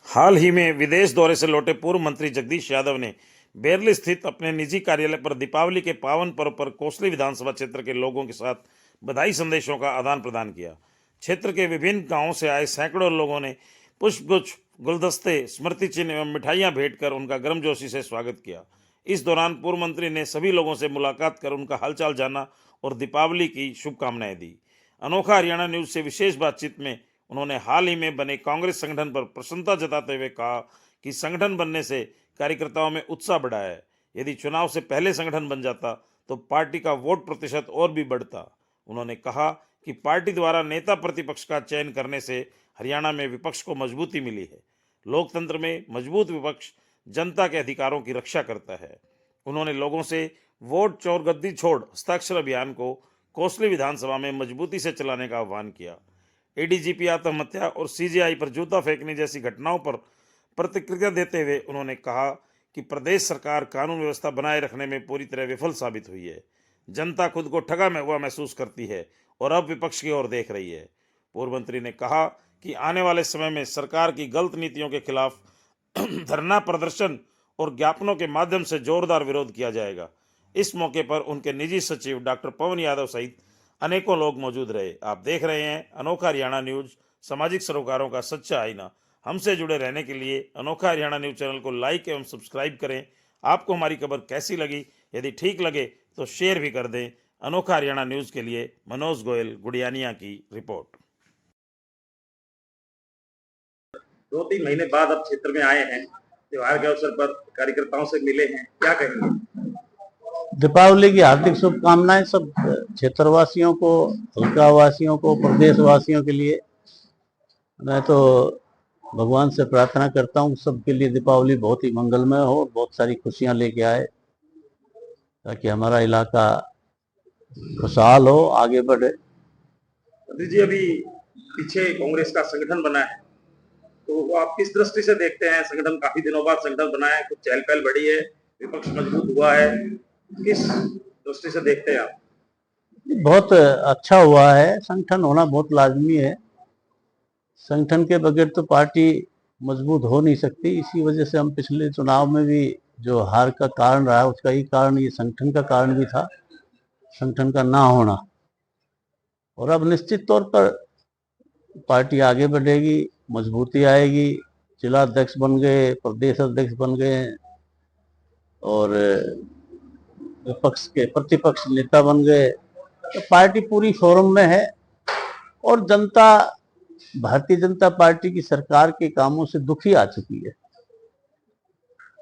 हाल ही में विदेश दौरे से लौटे पूर्व मंत्री जगदीश यादव ने बेरली स्थित अपने निजी कार्यालय पर दीपावली के पावन पर्व पर कोसली विधानसभा क्षेत्र के लोगों के साथ बधाई संदेशों का आदान प्रदान किया। क्षेत्र के विभिन्न गांवों से आए सैकड़ों लोगों ने पुष्पगुच्छ, गुलदस्ते, स्मृति चिन्ह एवं मिठाइयां भेंट कर उनका गर्मजोशी से स्वागत किया। इस दौरान पूर्व मंत्री ने सभी लोगों से मुलाकात कर उनका हालचाल जाना और दीपावली की शुभकामनाएं दी। अनोखा हरियाणा न्यूज से विशेष बातचीत में उन्होंने हाल ही में बने कांग्रेस संगठन पर प्रसन्नता जताते हुए कहा कि संगठन बनने से कार्यकर्ताओं में उत्साह बढ़ा है। यदि चुनाव से पहले संगठन बन जाता तो पार्टी का वोट प्रतिशत और भी बढ़ता। उन्होंने कहा कि पार्टी द्वारा नेता प्रतिपक्ष का चयन करने से हरियाणा में विपक्ष को मजबूती मिली है। लोकतंत्र में मजबूत विपक्ष जनता के अधिकारों की रक्षा करता है। उन्होंने लोगों से वोट चोर गद्दी छोड़ हस्ताक्षर अभियान को कोसली विधानसभा में मजबूती से चलाने का आह्वान किया। एडीजीपी आत्महत्या और सीजेआई पर जूता फेंकने जैसी घटनाओं पर प्रतिक्रिया देते हुए उन्होंने कहा कि प्रदेश सरकार कानून व्यवस्था बनाए रखने में पूरी तरह विफल साबित हुई है। जनता खुद को ठगा हुआ महसूस करती है और अब विपक्ष की ओर देख रही है। पूर्व मंत्री ने कहा कि आने वाले समय में सरकार की गलत नीतियों के खिलाफ धरना प्रदर्शन और ज्ञापनों के माध्यम से जोरदार विरोध किया जाएगा। इस मौके पर उनके निजी सचिव डॉक्टर पवन यादव सहित अनेकों लोग मौजूद रहे। आप देख रहे हैं अनोखा हरियाणा न्यूज, सामाजिक सरोकारों का सच्चा आईना। हमसे जुड़े रहने के लिए अनोखा हरियाणा न्यूज चैनल को लाइक एवं सब्सक्राइब करें। आपको हमारी खबर कैसी लगी? यदि ठीक लगे तो शेयर भी कर दें। अनोखा हरियाणा न्यूज के लिए मनोज गोयल, गुड़ियानिया की रिपोर्ट। 2-3 महीने बाद अब क्षेत्र में आए हैं, त्योहार के अवसर पर कार्यकर्ताओं से मिले हैं, क्या कहेंगे? दीपावली की हार्दिक शुभकामनाएं सब क्षेत्रवासियों को, हल्का वासियों को, प्रदेशवासियों के लिए। मैं तो भगवान से प्रार्थना करता हूँ सबके लिए दीपावली बहुत ही मंगलमय हो, बहुत सारी खुशियां लेके आए, ताकि हमारा इलाका खुशहाल हो, आगे बढ़े। जी, अभी पीछे कांग्रेस का संगठन बना है, तो वो आप किस दृष्टि से देखते हैं? संगठन काफी दिनों बाद संगठन बना है, कुछ चहल पहल बढ़ी है, विपक्ष मजबूत हुआ है, किस दृष्टि से देखते हैं आप? बहुत अच्छा हुआ है, संगठन होना बहुत लाजमी है। संगठन के बगैर तो पार्टी मजबूत हो नहीं सकती। इसी वजह से हम पिछले चुनाव में भी जो हार का कारण रहा, उसका ही कारण ये संगठन का कारण भी था, संगठन का ना होना। और अब निश्चित तौर पर पार्टी आगे बढ़ेगी, मजबूती आएगी। जिला अध्यक्ष बन गए, प्रदेश अध्यक्ष बन गए और विपक्ष के प्रतिपक्ष नेता बन गए, तो पार्टी पूरी फोरम में है। और जनता भारतीय जनता पार्टी की सरकार के कामों से दुखी आ चुकी है।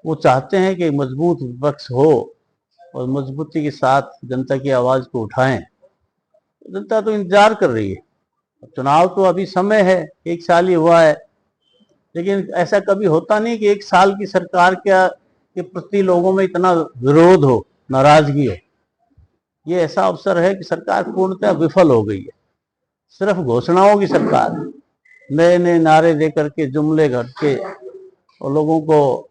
वो चाहते हैं कि मजबूत विपक्ष हो और मजबूती के साथ जनता की आवाज को उठाएं। जनता तो इंतजार कर रही है। चुनाव तो अभी समय है, 1 साल ही हुआ है, लेकिन ऐसा कभी होता नहीं कि 1 साल की सरकार के प्रति लोगों में इतना विरोध हो, नाराजगी हो। ये ऐसा अवसर है कि सरकार पूर्णतः विफल हो गई है। सिर्फ घोषणाओं की सरकार, नए नए नारे देकर के, जुमले घट के और लोगों को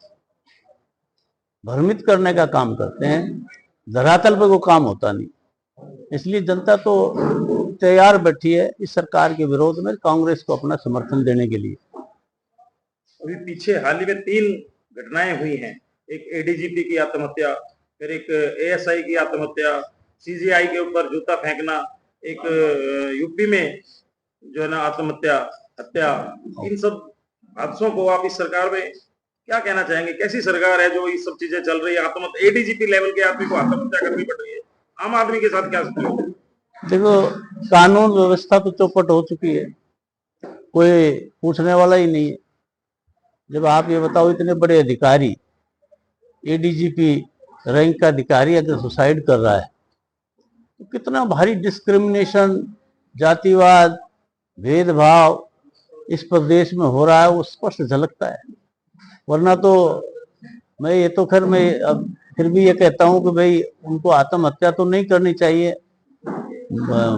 भ्रमित करने का काम करते हैं। धरातल पे वो काम होता नहीं। इसलिए जनता तो तैयार बैठी है इस सरकार के विरोध में कांग्रेस को अपना समर्थन देने के लिए। अभी पीछे हाल ही में 3 घटनाएं हुई हैं, एक एडीजीपी की आत्महत्या, फिर एक एएसआई की आत्महत्या, सीजीआई के ऊपर जूता फेंकना, एक यूपी में जो है ना आत्महत्या, हत्या। इन सब हादसों को आप इस सरकार में क्या कहना चाहेंगे? कैसी सरकार है जो ये सब चीजें चल रही है? आत्महत्या, एडीजीपी लेवल के आदमी को आत्महत्या करनी पड़ रही है, आम आदमी के साथ क्या सकते? देखो, कानून व्यवस्था तो चौपट हो चुकी है, कोई पूछने वाला ही नहीं है। जब आप ये बताओ, इतने बड़े अधिकारी, एडीजीपी रैंक का अधिकारी अगर सुसाइड कर रहा है तो कितना भारी डिस्क्रिमिनेशन, जातिवाद, भेदभाव इस प्रदेश में हो रहा है, वो स्पष्ट झलकता है। वरना तो मैं ये तो खैर मैं अब फिर भी ये कहता हूं कि भाई उनको आत्महत्या तो नहीं करनी चाहिए,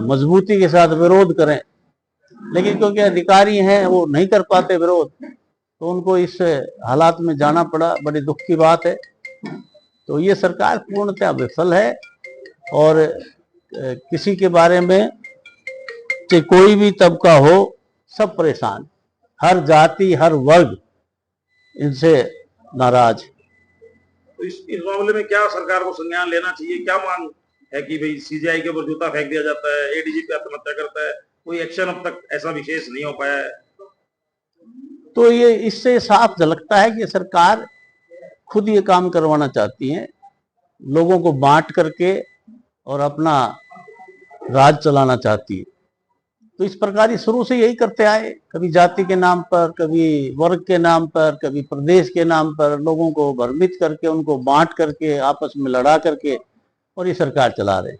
मजबूती के साथ विरोध करें, लेकिन क्योंकि अधिकारी हैं वो नहीं कर पाते विरोध, तो उनको इस हालात में जाना पड़ा। बड़ी दुख की बात है। तो ये सरकार पूर्णतः विफल है और किसी के बारे में कि कोई भी तबका हो, सब परेशान, हर जाति, हर वर्ग इनसे नाराज। तो इस मामले में क्या सरकार को संज्ञान लेना चाहिए? क्या मांग है कि भाई सीजीआई के ऊपर जूता फेंक दिया जाता है, एडीजीपी आत्महत्या करता है, कोई एक्शन अब तक ऐसा विशेष नहीं हो पाया है? तो ये इससे साफ झलकता है कि सरकार खुद ये काम करवाना चाहती है, लोगों को बांट करके और अपना राज चलाना चाहती है। तो इस प्रकार ये शुरू से यही करते आए, कभी जाति के नाम पर, कभी वर्ग के नाम पर, कभी प्रदेश के नाम पर लोगों को भ्रमित करके, उनको बांट करके, आपस में लड़ा करके, और ये सरकार चला रहे हैं।